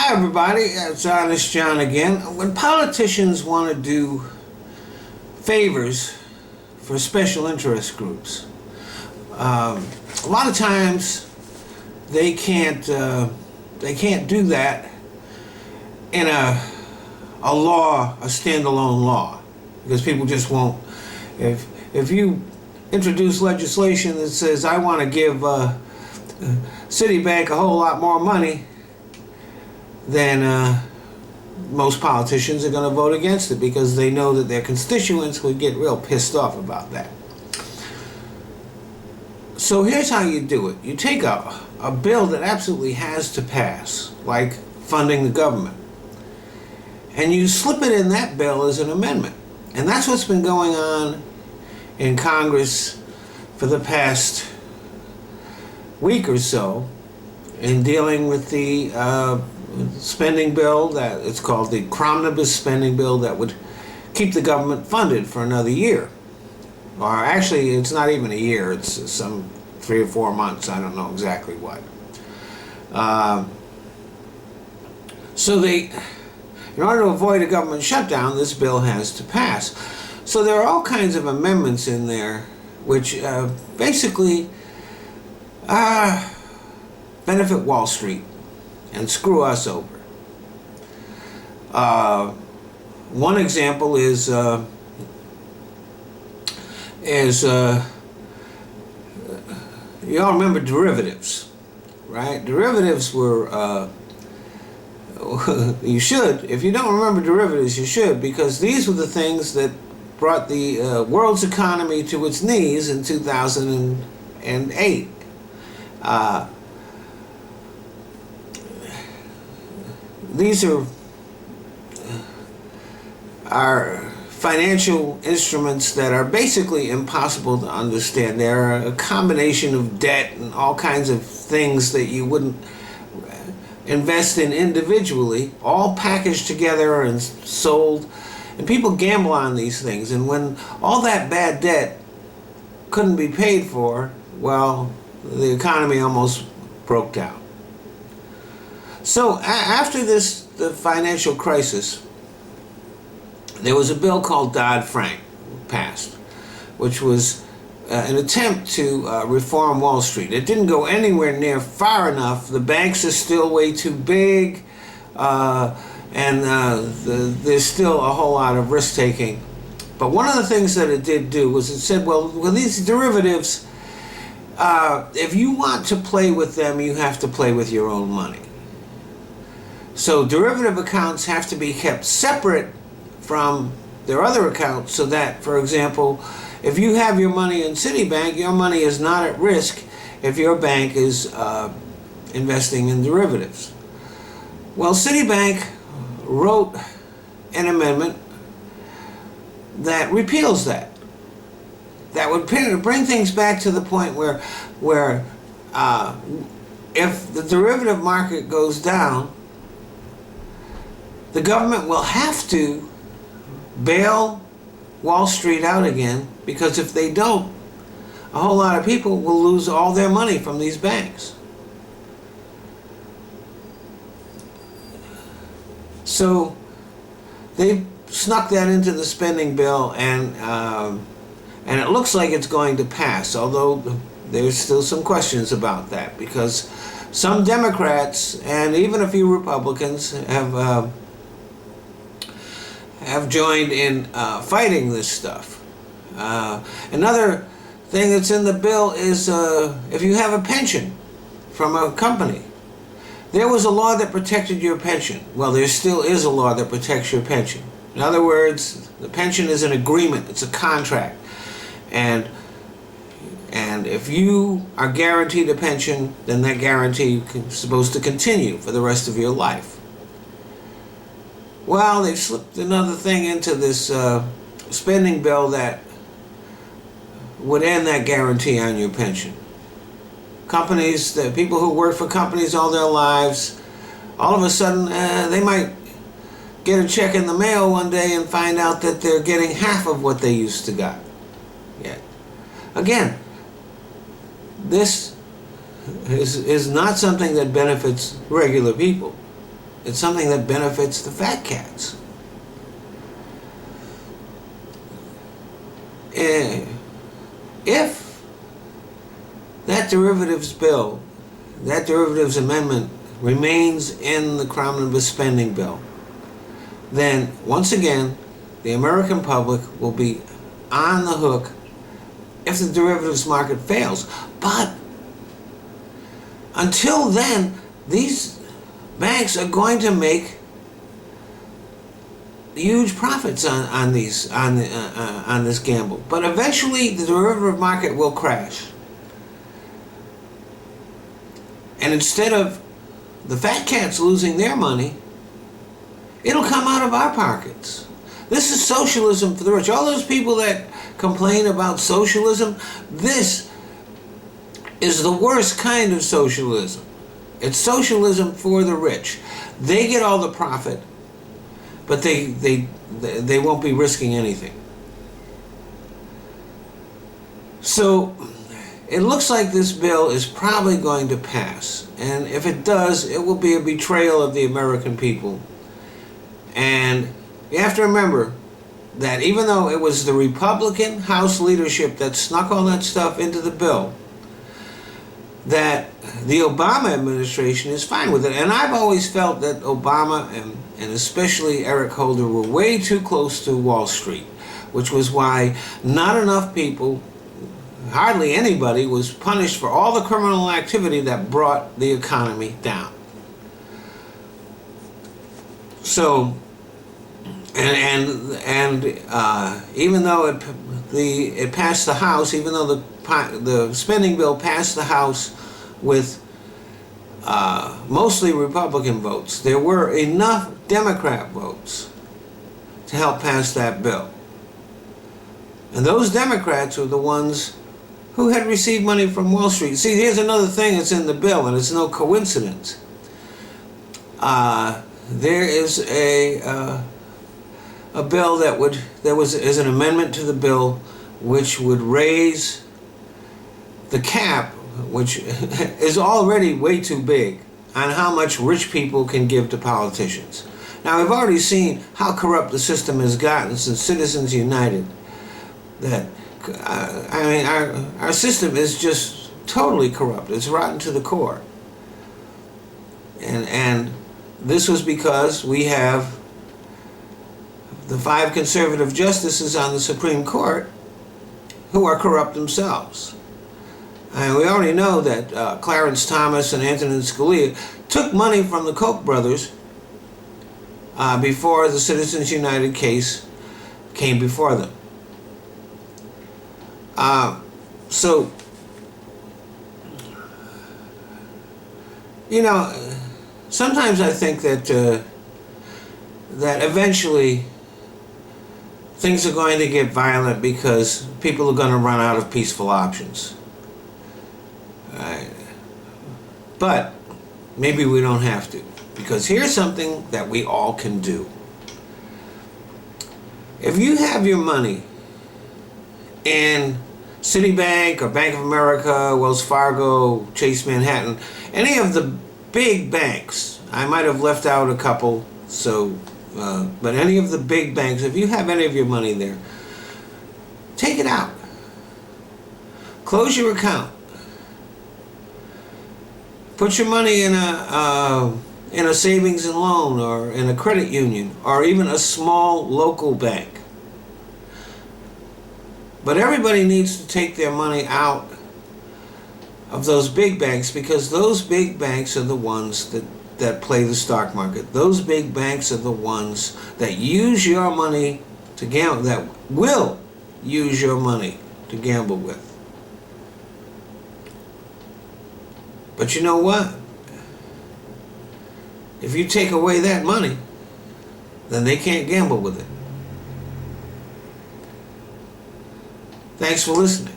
Hi everybody, it's Honest John again. When politicians want to do favors for special interest groups, a lot of times they can't do that in a standalone law, because people just won't. If you introduce legislation that says I want to give Citibank a whole lot more money, then most politicians are going to vote against it, because they know that their constituents would get real pissed off about that. So here's how you do it. You take a bill that absolutely has to pass, like funding the government, and you slip it in that bill as an amendment. And that's what's been going on in Congress for the past week or so in dealing with the spending bill that it's called the Cromnibus spending bill, that would keep the government funded for another year. Or actually, it's not even a year, it's some 3 or 4 months, I don't know exactly what. In order to avoid a government shutdown, this bill has to pass. So there are all kinds of amendments in there which basically benefit Wall Street and screw us over. One example is you all remember derivatives, right? Derivatives were you should. If you don't remember derivatives, you should, because these were the things that brought the world's economy to its knees in 2008. These are financial instruments that are basically impossible to understand. They're a combination of debt and all kinds of things that you wouldn't invest in individually, all packaged together and sold. And people gamble on these things, and when all that bad debt couldn't be paid for, well, the economy almost broke down. So after the financial crisis, there was a bill called Dodd-Frank passed, which was an attempt to reform Wall Street. It didn't go anywhere near far enough. The banks are still way too big, and there's still a whole lot of risk-taking. But one of the things that it did do was it said, well, these derivatives, if you want to play with them, you have to play with your own money. So derivative accounts have to be kept separate from their other accounts, so that, for example, if you have your money in Citibank, your money is not at risk if your bank is investing in derivatives. Well, Citibank wrote an amendment that repeals that. That would bring things back to the point where if the derivative market goes down, the government will have to bail Wall Street out again, because if they don't, a whole lot of people will lose all their money from these banks. So they snuck that into the spending bill, and it looks like it's going to pass, although there's still some questions about that, because some Democrats and even a few Republicans have joined in fighting this stuff. Another thing that's in the bill is if you have a pension from a company. There was a law that protected your pension. Well, there still is a law that protects your pension. In other words, the pension is an agreement, it's a contract. And if you are guaranteed a pension, then that guarantee is supposed to continue for the rest of your life. Well, they slipped another thing into this spending bill that would end that guarantee on your pension. Companies, the people who work for companies all their lives, all of a sudden they might get a check in the mail one day and find out that they're getting half of what they used to get. Yeah. Again, this is not something that benefits regular people. It's something that benefits the fat cats. If that derivatives bill, that derivatives amendment remains in the omnibus spending bill, then once again, the American public will be on the hook if the derivatives market fails. But until then, these banks are going to make huge profits on this gamble. But eventually, the derivative market will crash, and instead of the fat cats losing their money, it'll come out of our pockets. This is socialism for the rich. All those people that complain about socialism, this is the worst kind of socialism. It's socialism for the rich. They get all the profit, but they won't be risking anything. So it looks like this bill is probably going to pass. And if it does, it will be a betrayal of the American people. And you have to remember that even though it was the Republican House leadership that snuck all that stuff into the bill, that the Obama administration is fine with it. And I've always felt that Obama and especially Eric Holder were way too close to Wall Street, which was why not enough people, hardly anybody, was punished for all the criminal activity that brought the economy down. So, and even though it passed the House, even though the spending bill passed the House with mostly Republican votes, there were enough Democrat votes to help pass that bill. And those Democrats were the ones who had received money from Wall Street. See, here's another thing that's in the bill, and it's no coincidence. There is a bill is an amendment to the bill which would raise the cap, which is already way too big, on how much rich people can give to politicians. Now, we've already seen how corrupt the system has gotten since Citizens United. That our system is just totally corrupt. It's rotten to the core. And this was because we have the 5 conservative justices on the Supreme Court who are corrupt themselves. And we already know that Clarence Thomas and Antonin Scalia took money from the Koch brothers before the Citizens United case came before them. So, you know, sometimes I think that that eventually things are going to get violent because people are going to run out of peaceful options. But maybe we don't have to, because here's something that we all can do. If you have your money in Citibank or Bank of America, Wells Fargo, Chase Manhattan, any of the big banks, I might have left out a couple, but any of the big banks, if you have any of your money there, take it out. Close your account. Put your money in a savings and loan, or in a credit union, or even a small local bank. But everybody needs to take their money out of those big banks, because those big banks are the ones that play the stock market. Those big banks are the ones that use your money to gamble, that will use your money to gamble with. But you know what? If you take away that money, then they can't gamble with it. Thanks for listening.